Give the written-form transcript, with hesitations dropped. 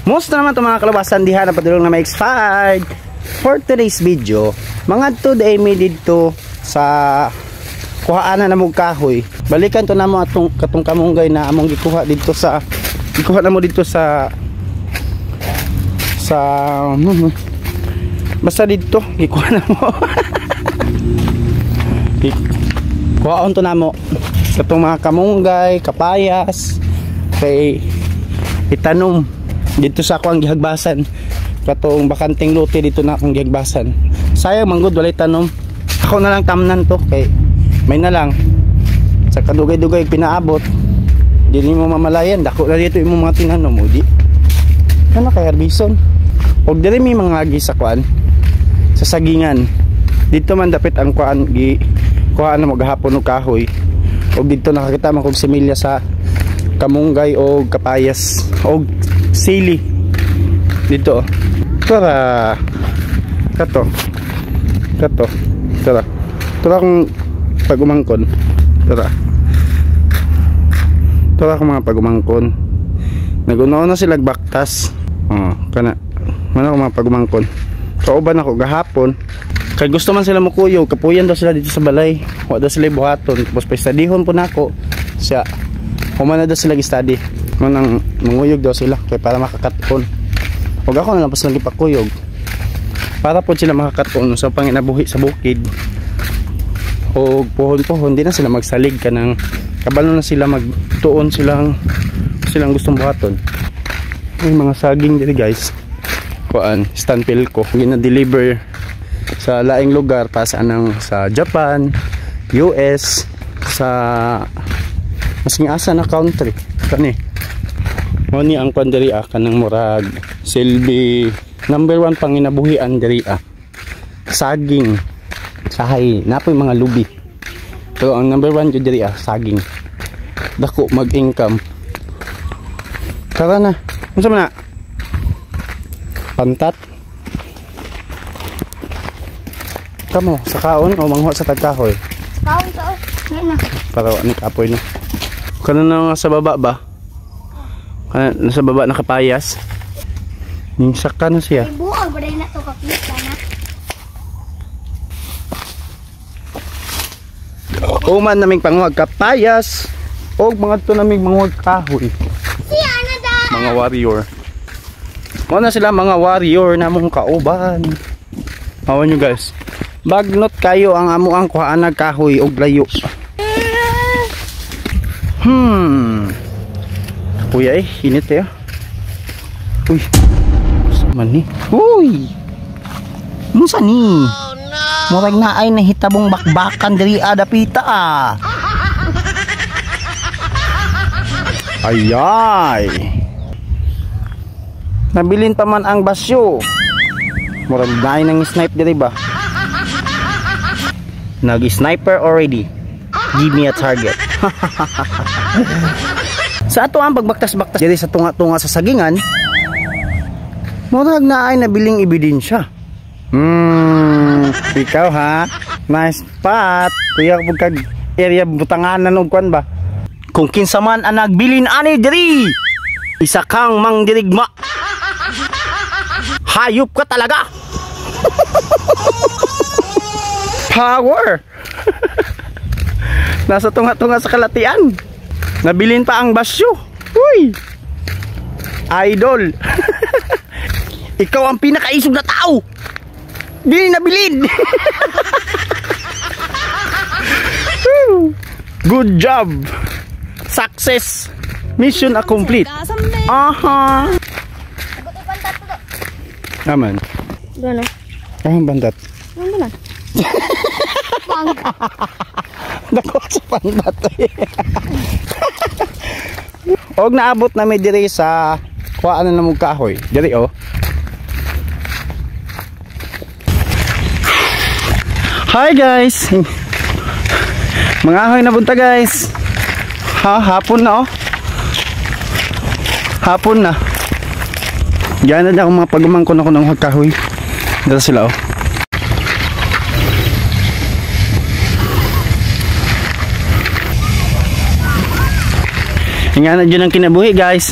Musta naman itong mga kalabasan diha na padulong na may expired. For today's video, mga today may dito sa kuhaan na mong kahoy. Balikan to namo atong katong kamunggay na among gikuha dito sa namo dito sa basta dito gikuha namo. Kuhaon to namo katong mga kamunggay, kapayas kay itanom dito sa akong gihagbasan. Katong bakanting lote dito na akong gihagbasan. Sayang manggod walay tanom. Ako na lang tamnan to kay may na lang sa kadugay-dugay pinaabot. Dili mo mamalayan dako na dito imong mga tinanom mo di. Ano kay Harbison? Og diri mi mga agi sa kuan sa sagingan. Dito man dapat ang kuan gi kuan na maghapon og kahoy. Og dito nakakita man kog semilya sa kamunggay o kapayas o sili dito. Tara kato tara akong pagumangkon. Tara akong mga pagumangkon. Nagunaw na sila baktas. Kana man ako mga pagumangkon. Kauban ako gahapon kay gusto man sila mukuyog, kapuyan daw sila dito sa balay. Wa daw sila buhaton. Tapos pa studihon po nako siya. Humana daw sila gi-study. Manang manguyog daw sila kay para makakaton. Huwag ako na lang pas nagipakuyog para po sila makakaton sa panginabuhi sa bukid. O pohon-pohon di na sila magsalig ka ng kabalo na sila magtuon silang gustong buhaton. May mga saging diri guys. Kuan, stanpil ko gina-deliver sa laing lugar pa sa Japan, US, sa masing asa na country kani mo ni ang kuan diri kanang murag silbi number 1 panginabuhian diri saging sahay napoy mga lubi pero ang number 1 jud diri saging dako mag-income. Tara na unsa man na pantat kamo sa kaon o manghuwa sa tagkahoy kaon sa na para ani kapoy na. Kana na sa baba ba? Kana nasa baba nakapayas. Ningsak ka na siya. Ibuag ba na to kakita na. Uman naming panguhag kapayas og mga to naming manguhag kahoy. Siya na da. Mga warrior. Mo na sila mga warrior namong kauban. Awan nyo guys. Bagnot kayo ang amuang kuhaan ng kahoy og layo. Kuya init eh. Uy. Saman ni. Uy. Unsa ni? Murag na ay nahitabong bakbakan diri dapita Ayay. Nabilin pa man ang basyo. Murag na ay nang snipe diri ba? Nag-sniper already. Give me a target. Sa ato ang pagbaktas-baktas diri sa tunga-tunga sa sagingan, murag na ay nabiling ebidensya. Ikaw ha? Nice spot. Kuya kag area butanganan og kwan ba? Kung kinsa man ang nagbilin ani diri, isa kang mangdirigma. Hayop ka talaga. Power. Nasa tunga-tunga sa kalatian. Nabilin pa ang basyo. Uy. Idol. Ikaw ang pinakaisog na tao. Di nabilin. Good job. Success. Mission accomplished. Aha. Aman. Doon na. Ang bandat. Doon na. Dako sa pandat. Og naabot na may diri sa kuhaan na mong kahoy. Diri Hi guys. Mga ahoy na bunta guys. Hapon na Hapon na. Diyan na akong mga pagumangkon ako ng kahoy. Dito sila Nga na dyan ang kinabuhi guys.